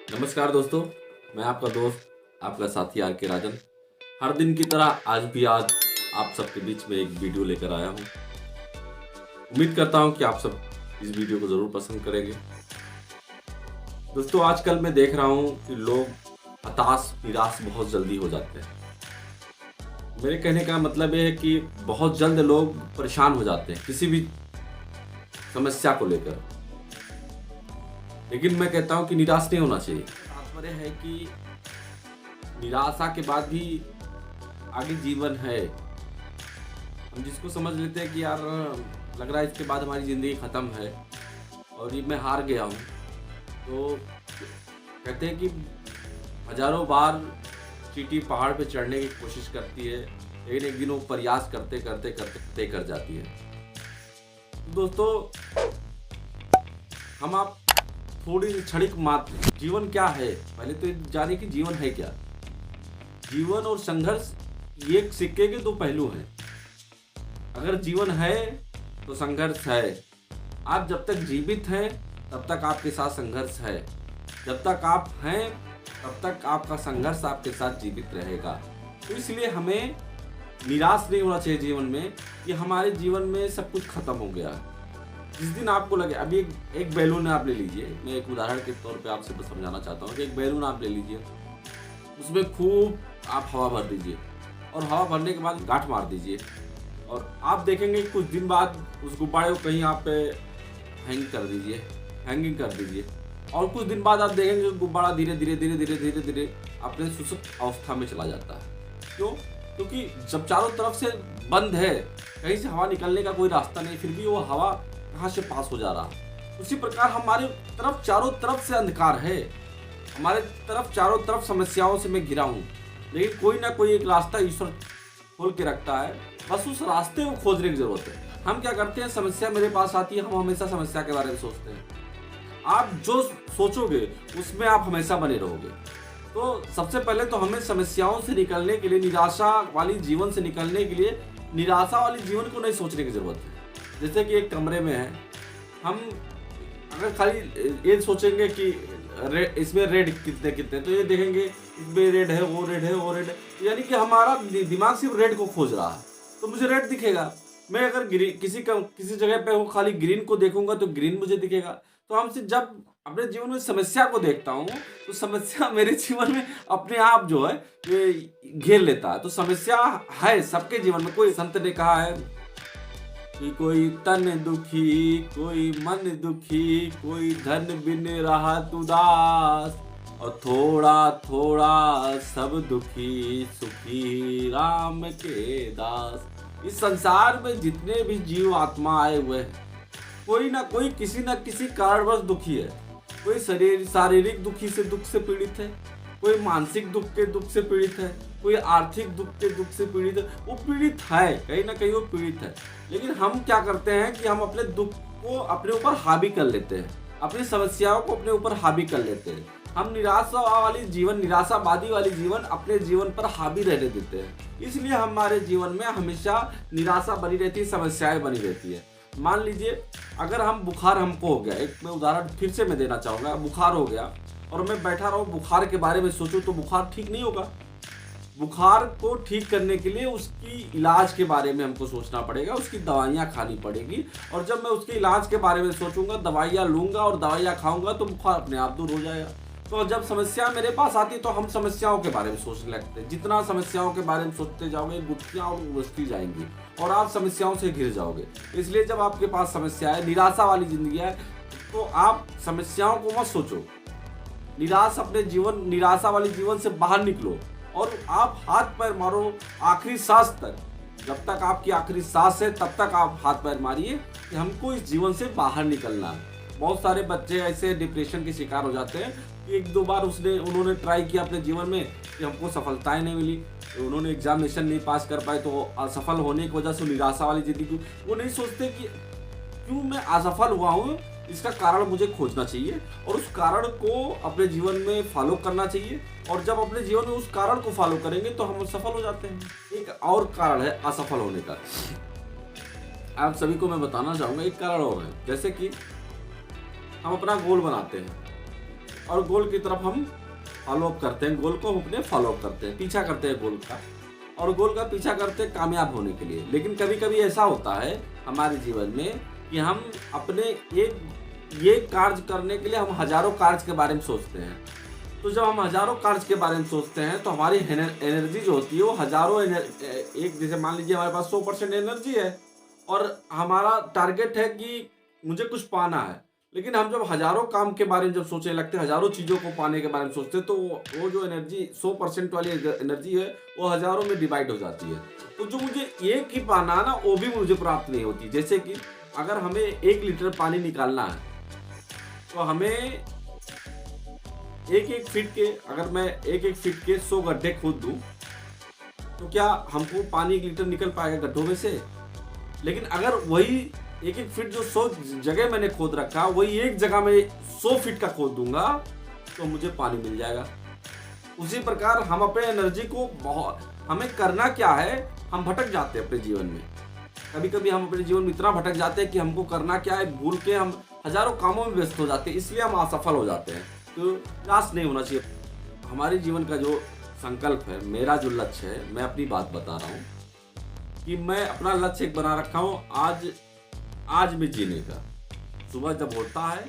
नमस्कार दोस्तों, मैं आपका दोस्त, आपका साथी आर के राजन। हर दिन की तरह आज आप सबके बीच में एक वीडियो लेकर आया हूँ। उम्मीद करता हूँ कि आप सब इस वीडियो को ज़रूर पसंद करेंगे। दोस्तों, आजकल मैं देख रहा हूँ कि लोग हताश, निराश बहुत जल्दी हो जाते हैं। मेरे कहने का मतलब ये है कि बहुत जल्द लोग परेशान हो जाते हैं किसी भी समस्या को लेकर। लेकिन मैं कहता हूँ कि निराश नहीं होना चाहिए। तात्पर्य है कि निराशा के बाद भी आगे जीवन है। हम जिसको समझ लेते हैं कि यार लग रहा है इसके बाद हमारी ज़िंदगी ख़त्म है और ये मैं हार गया हूँ, तो कहते हैं कि हज़ारों बार चींटी पहाड़ पे चढ़ने की कोशिश करती है, लेकिन एक दिन वो प्रयास करते करते करते तय कर जाती है। तो दोस्तों, हम आप थोड़ी क्षणिक मात्र जीवन क्या है, पहले तो जाने कि जीवन है क्या। जीवन और संघर्ष ये एक सिक्के के दो पहलू हैं। अगर जीवन है तो संघर्ष है। आप जब तक जीवित हैं तब तक आपके साथ संघर्ष है। जब तक आप हैं तब तक आपका संघर्ष आपके साथ जीवित रहेगा। तो इसलिए हमें निराश नहीं होना चाहिए जीवन में कि हमारे जीवन में सब कुछ खत्म हो गया। जिस दिन आपको लगे, अभी एक बैलून आप ले लीजिए, मैं एक उदाहरण के तौर पे आपसे बस समझाना चाहता हूँ कि एक बैलून आप ले लीजिए, उसमें खूब आप हवा भर दीजिए और हवा भरने के बाद गांठ मार दीजिए और आप देखेंगे कुछ दिन बाद उस गुब्बारे को कहीं आप हैंगिंग कर दीजिए और कुछ दिन बाद आप देखेंगे गुब्बारा धीरे धीरे अपने सुसुप्त अवस्था में चला जाता है। क्यों? क्योंकि जब चारों तरफ से बंद है, कहीं से हवा निकलने का कोई रास्ता नहीं, फिर भी वो हवा कहाँ से पास हो जा रहा है। उसी प्रकार हमारे तरफ चारों तरफ से अंधकार है, हमारे तरफ चारों तरफ समस्याओं से मैं घिरा हूँ, लेकिन कोई ना कोई एक रास्ता ईश्वर खोल के रखता है। बस उस रास्ते को खोजने की जरूरत है। हम क्या करते हैं, समस्या मेरे पास आती है, हम हमेशा समस्या के बारे में सोचते हैं। आप जो सोचोगे उसमें आप हमेशा बने रहोगे। तो सबसे पहले तो हमें समस्याओं से निकलने के लिए, निराशा वाली जीवन से निकलने के लिए निराशा वाली जीवन को नहीं सोचने की जरूरत है। जैसे कि एक कमरे में है, हम अगर खाली ये सोचेंगे कि इसमें रेड कितने, तो ये देखेंगे इसमें रेड है, वो रेड है, वो रेड है, यानी कि हमारा दिमाग सिर्फ रेड को खोज रहा है, तो मुझे रेड दिखेगा। मैं अगर किसी जगह पे वो खाली ग्रीन को देखूंगा तो ग्रीन मुझे दिखेगा। तो हमसे जब अपने जीवन में समस्या को देखता हूँ तो समस्या मेरे जीवन में अपने आप जो है ये घेर लेता है। तो समस्या है सबके जीवन में। कोई संत ने कहा है कि कोई तन दुखी, कोई मन दुखी, कोई धन बिन रहा उदास, और थोड़ा थोड़ा सब दुखी, सुखी राम के दास। इस संसार में जितने भी जीव आत्मा आए हुए हैं, कोई ना कोई किसी न किसी कारणवश दुखी है। कोई शारीरिक दुख से पीड़ित है, कोई मानसिक दुख से पीड़ित है, कोई आर्थिक दुख से पीड़ित है। वो पीड़ित है, कहीं ना कहीं वो पीड़ित है। लेकिन हम क्या करते हैं कि हम अपने दुख को अपने ऊपर हावी कर लेते हैं, अपनी समस्याओं को अपने ऊपर हावी कर लेते हैं। हम निराशावादी वाली जीवन अपने जीवन पर हावी रहने देते हैं। इसलिए हमारे जीवन में हमेशा निराशा बनी रहती है, समस्याएं बनी रहती है। मान लीजिए अगर बुखार हमको हो गया, एक मैं उदाहरण फिर से मैं देना चाहूँगा। बुखार हो गया और मैं बैठा रहूँ बुखार के बारे में सोचूं, तो बुखार ठीक नहीं होगा। बुखार को ठीक करने के लिए उसकी इलाज के बारे में हमको सोचना पड़ेगा, उसकी दवाइयाँ खानी पड़ेगी। और जब मैं उसके इलाज के बारे में सोचूंगा, दवाइयाँ लूंगा और दवाइयाँ खाऊंगा, तो बुखार अपने आप दूर हो जाएगा। तो जब समस्या मेरे पास आती है तो हम समस्याओं के बारे में सोचने लगते हैं। जितना समस्याओं के बारे में सोचते जाओगे, गुत्थियाँ और उलझती जाएंगी और आप समस्याओं से घिर जाओगे। इसलिए जब आपके पास समस्या है, निराशा वाली जिंदगी है, तो आप समस्याओं को मत सोचो। निराशा वाली जीवन से बाहर निकलो और आप हाथ पैर मारो आखिरी सांस तक। जब तक आपकी आखिरी सांस है तब तक आप हाथ पैर मारिए कि हमको इस जीवन से बाहर निकलना है। बहुत सारे बच्चे ऐसे डिप्रेशन के शिकार हो जाते हैं कि एक दो बार उन्होंने ट्राई किया अपने जीवन में कि हमको सफलताएं नहीं मिली, तो उन्होंने एग्जामिनेशन नहीं पास कर पाए, तो असफल होने की वजह से निराशा वाली जिंदगी। वो नहीं सोचते कि क्यों मैं असफल हुआ हूँ, इसका कारण मुझे खोजना चाहिए और उस कारण को अपने जीवन में फॉलो करना चाहिए। और जब अपने जीवन में उस कारण को फॉलो करेंगे तो हम सफल हो जाते हैं। एक और कारण है असफल होने का, आप सभी को मैं बताना चाहूँगा। एक कारण और है, जैसे कि हम अपना गोल बनाते हैं, और गोल की तरफ हम फॉलो अप करते हैं, गोल को हम अपने फॉलो अप करते हैं, पीछा करते हैं गोल का, और गोल का पीछा करते हैं कामयाब होने के लिए। लेकिन कभी कभी ऐसा होता है हमारे जीवन में कि हम अपने ये कार्य करने के लिए हम हजारों कार्य के बारे में सोचते हैं। तो जब हम हजारों कार्य के बारे में सोचते हैं तो हमारी एनर्जी जो होती है वो हजारों एक, जैसे मान लीजिए हमारे पास 100% एनर्जी है और हमारा टारगेट है कि मुझे कुछ पाना है, लेकिन हम जब हजारों काम के बारे में जब सोचने लगते हैं, हजारों चीज़ों को पाने के बारे में सोचते हैं, तो वो जो एनर्जी 100% वाली एनर्जी है वो हजारों में डिवाइड हो जाती है। तो जो मुझे एक ही पाना है ना वो भी मुझे प्राप्त नहीं होती। जैसे कि अगर हमें 1 लीटर पानी निकालना है तो हमें एक फीट के, अगर मैं एक फीट के 100 गड्ढे खोद दूं तो क्या हमको पानी 1 लीटर निकल पाएगा गड्ढों में से? लेकिन अगर वही एक फीट जो 100 जगह मैंने खोद रखा वही एक जगह में 100 फीट का खोद दूंगा तो मुझे पानी मिल जाएगा। उसी प्रकार हम अपने एनर्जी को हमें करना क्या है, हम भटक जाते हैं अपने जीवन में। कभी कभी हम अपने जीवन में इतना भटक जाते हैं कि हमको करना क्या है भूल के हम हजारों कामों में व्यस्त हो जाते हैं, इसलिए हम असफल हो जाते हैं। तो निराश नहीं होना चाहिए। हमारे जीवन का जो संकल्प है, मेरा जो लक्ष्य है, मैं अपनी बात बता रहा हूँ कि मैं अपना लक्ष्य एक बना रखा हूँ आज में जीने का। सुबह जब होता है,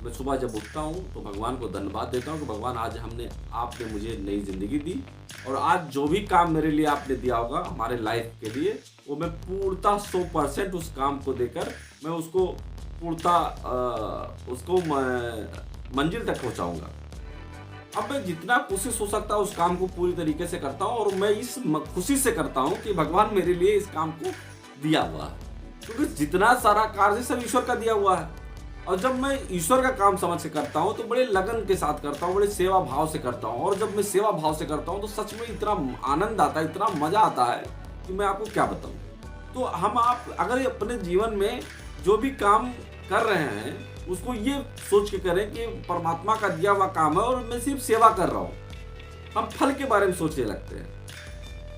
मैं सुबह जब उठता हूँ तो भगवान को धन्यवाद देता हूँ कि भगवान आज आपने मुझे नई जिंदगी दी, और आज जो भी काम मेरे लिए आपने दिया होगा हमारे लाइफ के लिए, वो मैं पूर्णतः 100% उस काम को देकर मैं उसको पूर्णतः उसको मंजिल तक पहुँचाऊँगा। अब मैं जितना कोशिश हो सकता है उस काम को पूरी तरीके से करता हूँ, और मैं इस खुशी से करता हूँ कि भगवान मेरे लिए इस काम को दिया हुआ है, क्योंकि जितना सारा कार्य सब ईश्वर का दिया हुआ है। और जब मैं ईश्वर का काम समझ से करता हूँ तो बड़े लगन के साथ करता हूँ, बड़े सेवा भाव से करता हूँ। और जब मैं सेवा भाव से करता हूँ तो सच में इतना आनंद आता है, इतना मजा आता है कि मैं आपको क्या बताऊँ। तो आप अगर अपने जीवन में जो भी काम कर रहे हैं उसको ये सोच के करें कि परमात्मा का दिया हुआ काम है और मैं सिर्फ सेवा कर रहा हूँ। हम फल के बारे में सोचने लगते हैं,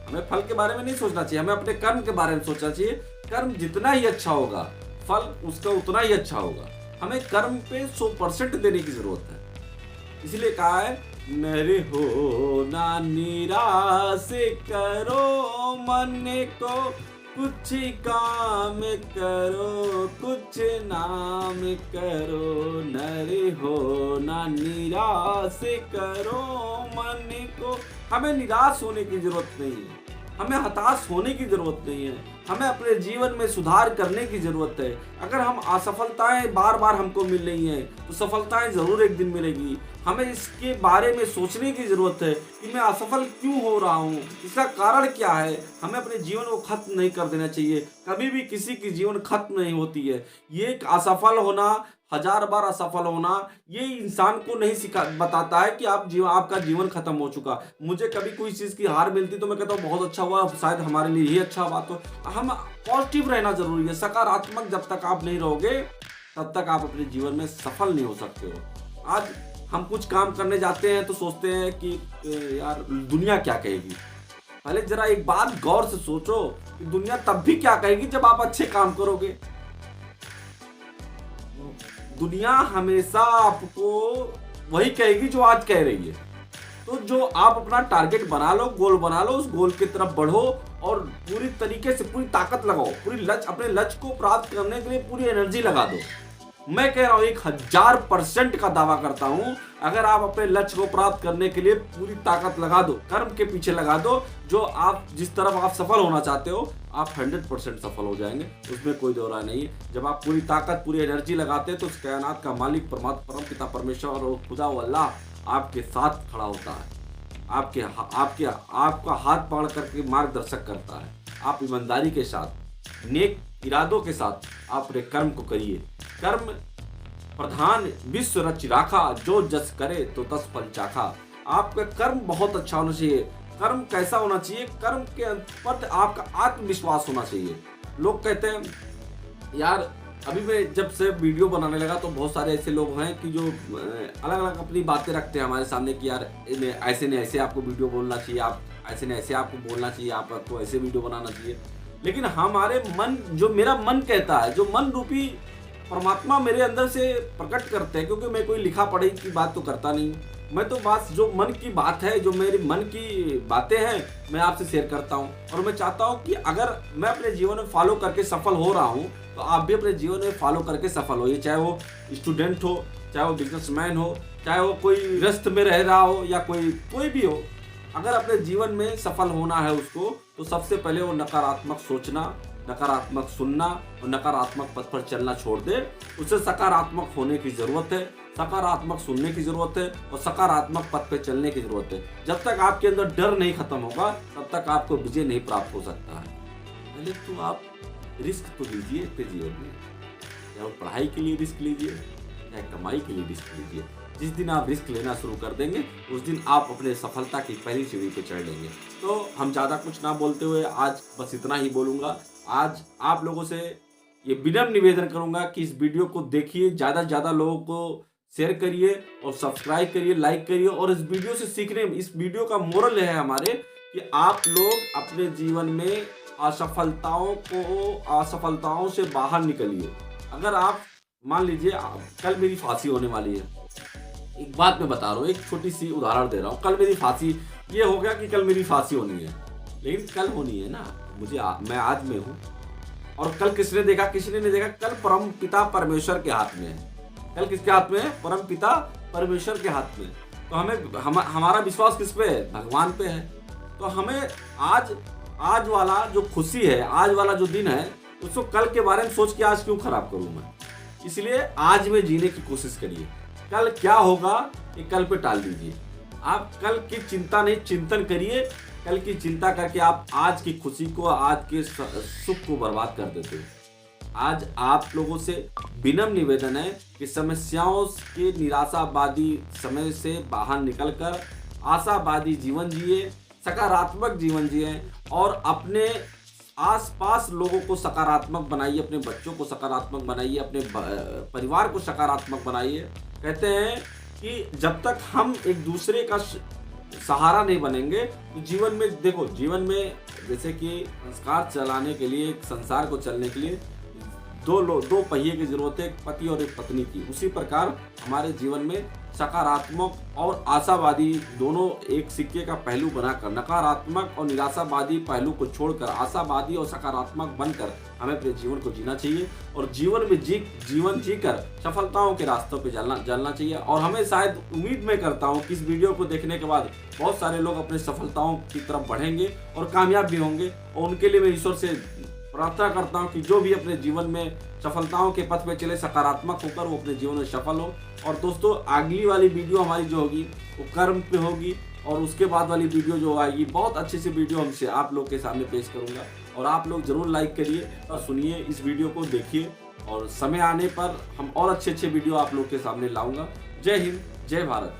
हमें फल के बारे में नहीं सोचना चाहिए, हमें अपने कर्म के बारे में सोचना चाहिए। कर्म जितना ही अच्छा होगा फल उसका उतना ही अच्छा होगा। हमें कर्म पे 100% देने की जरूरत है। इसलिए कहा है, मेरे हो ना निराश करो मन को, कुछ काम करो कुछ नाम करो, नरे हो ना निराश करो मन को। हमें निराश होने की जरूरत नहीं है, हमें हताश होने की जरूरत नहीं है, हमें अपने जीवन में सुधार करने की जरूरत है। अगर हम असफलताएं बार बार हमको मिल रही हैं तो सफलताएं जरूर एक दिन मिलेगी। हमें इसके बारे में सोचने की जरूरत है कि मैं असफल क्यों हो रहा हूँ, इसका कारण क्या है। हमें अपने जीवन को खत्म नहीं कर देना चाहिए। कभी भी किसी की जीवन खत्म नहीं होती है। ये असफल होना, 1000 बार असफल होना, ये इंसान को नहीं बताता है कि आपका जीवन खत्म हो चुका। मुझे कभी कोई चीज़ की हार मिलती तो मैं कहता हूँ बहुत अच्छा हुआ, शायद हमारे लिए ही अच्छा हुआ। तो हम पॉजिटिव रहना जरूरी है, सकारात्मक जब तक आप नहीं रहोगे तब तक आप अपने जीवन में सफल नहीं हो सकते हो। आज हम कुछ काम करने जाते हैं तो सोचते हैं कि यार दुनिया क्या कहेगी। पहले जरा एक बात गौर से सोचो कि दुनिया तब भी क्या कहेगी जब आप अच्छे काम करोगे। दुनिया हमेशा आपको वही कहेगी जो आज कह रही है। तो जो आप अपना टारगेट बना लो, गोल बना लो, उस गोल की तरफ बढ़ो और पूरी तरीके से पूरी ताकत लगाओ, अपने लक्ष्य को प्राप्त करने के लिए पूरी एनर्जी लगा दो। मैं कह रहा हूँ 1000% का दावा करता हूँ, अगर आप अपने लक्ष्य को प्राप्त करने के लिए पूरी ताकत लगा दो, कर्म के पीछे लगा दो, जो आप जिस तरफ आप सफल होना चाहते हो आप 100% सफल हो जाएंगे, उसमें कोई दो राय नहीं है। जब आप पूरी ताकत पूरी एनर्जी लगाते हैं तो उस कायनात का मालिक परमात्मा परम पिता परमेश्वर और खुदा अल्लाह आपके साथ खड़ा होता है, आपका हाथ पकड़ करके मार्गदर्शक करता है। आप ईमानदारी के साथ, नेक इरादों के साथ आप अपने कर्म को करिए। कर्म प्रधान विश्व रच राखा, जो जस करे तो तस फल चाखा। आपका कर्म बहुत अच्छा होना चाहिए। कर्म कैसा होना चाहिए? कर्म के प्रति आपका आत्मविश्वास होना चाहिए। लोग कहते हैं यार, अभी मैं जब से वीडियो बनाने लगा तो बहुत सारे ऐसे लोग हैं कि जो अलग अलग अपनी बातें रखते हैं हमारे सामने कि यार ऐसे नहीं ऐसे आपको वीडियो बोलना चाहिए, आप ऐसे नहीं ऐसे आपको बोलना चाहिए, आपको ऐसे वीडियो बनाना चाहिए। लेकिन हमारे मन, जो मेरा मन कहता है, जो मन रूपी परमात्मा मेरे अंदर से प्रकट करते हैं, क्योंकि मैं कोई लिखा पढ़ी की बात तो करता नहीं। मैं तो बात जो मन की बात है, जो मेरे मन की बातें हैं, मैं आपसे शेयर करता हूँ। और मैं चाहता हूँ कि अगर मैं अपने जीवन में फॉलो करके सफल हो रहा हूँ, तो आप भी अपने जीवन में फॉलो करके सफल होइए। चाहे वो स्टूडेंट हो, चाहे वो बिजनेसमैन हो, चाहे वो कोई ग्रस्त में रह रहा हो, या कोई भी हो। अगर अपने जीवन में सफल होना है उसको, तो सबसे पहले वो नकारात्मक सोचना, नकारात्मक सुनना और नकारात्मक पथ पर चलना छोड़ दे। उसे सकारात्मक होने की जरूरत है, सकारात्मक सुनने की जरूरत है और सकारात्मक पथ पे चलने की जरूरत है। जब तक आपके अंदर डर नहीं खत्म होगा, तब तक आपको विजय नहीं प्राप्त हो सकता है। पहले तो आप रिस्क तो लीजिए अपने जीवन में, चाहे पढ़ाई के लिए रिस्क लीजिए, चाहे कमाई के लिए रिस्क लीजिए। जिस दिन आप रिस्क लेना शुरू कर देंगे, उस दिन आप अपने सफलता की पहली सीढ़ी पे चढ़ लेंगे। तो हम ज़्यादा कुछ ना बोलते हुए आज बस इतना ही बोलूँगा। आज आप लोगों से ये विनम्र निवेदन करूँगा कि इस वीडियो को देखिए, ज़्यादा से ज़्यादा लोगों को शेयर करिए और सब्सक्राइब करिए, लाइक करिए। और इस वीडियो से सीखने, इस वीडियो का मोरल है हमारे कि आप लोग अपने जीवन में असफलताओं से बाहर निकलिए। अगर आप मान लीजिए कल मेरी फांसी होने वाली है, एक बात मैं बता रहा हूँ, एक छोटी सी उदाहरण दे रहा हूँ। कल मेरी फांसी, ये हो गया कि कल मेरी फांसी होनी है, लेकिन कल होनी है ना, मैं आज में हूँ। और कल किसने देखा, किसने नहीं देखा, कल परम पिता परमेश्वर के हाथ में है। कल किसके हाथ में है? परम पिता परमेश्वर के हाथ में। तो हमारा विश्वास किस पे है? भगवान पे है। तो हमें आज वाला जो खुशी है, आज वाला जो दिन है, उसको कल के बारे में सोच के आज क्यों खराब करूं मैं। इसलिए आज में जीने की कोशिश करिए। कल क्या होगा ये कल पे टाल दीजिए। आप कल की चिंता नहीं, चिंतन करिए। कल की चिंता करके आप आज की खुशी को, आज के सुख को बर्बाद कर देते हो। आज आप लोगों से विनम्र निवेदन है कि समस्याओं के निराशावादी समय से बाहर निकलकर आशावादी जीवन जिए, सकारात्मक जीवन जिए और अपने आसपास लोगों को सकारात्मक बनाइए, अपने बच्चों को सकारात्मक बनाइए, अपने परिवार को सकारात्मक बनाइए। कहते हैं कि जब तक हम एक दूसरे का सहारा नहीं बनेंगे, तो जीवन में देखो, जीवन में जैसे कि संस्कार चलाने के लिए, संसार को चलने के लिए दो पहिए की जरूरत है, एक पति और एक पत्नी की। उसी प्रकार हमारे जीवन में सकारात्मक और आशावादी दोनों एक सिक्के का पहलू बनाकर, नकारात्मक और निराशावादी पहलू को छोड़कर आशावादी और सकारात्मक बनकर हमें अपने जीवन को जीना चाहिए। और जीवन जीकर सफलताओं के रास्तों पे चलना चाहिए। और हमें शायद उम्मीद मैं करता हूँ कि इस वीडियो को देखने के बाद बहुत सारे लोग अपने सफलताओं की तरफ बढ़ेंगे और कामयाब भी होंगे। और उनके लिए मैं ईश्वर से प्रार्थना करता हूं कि जो भी अपने जीवन में सफलताओं के पथ पे चले, सकारात्मक होकर वो अपने जीवन में सफल हो। और दोस्तों, अगली वाली वीडियो हमारी जो होगी वो कर्म पे होगी, और उसके बाद वाली वीडियो जो आएगी, बहुत अच्छी सी वीडियो हमसे आप लोग के सामने पेश करूंगा। और आप लोग जरूर लाइक करिए और सुनिए, इस वीडियो को देखिए, और समय आने पर हम और अच्छे वीडियो आप लोग के सामने लाऊंगा। जय हिंद, जय भारत।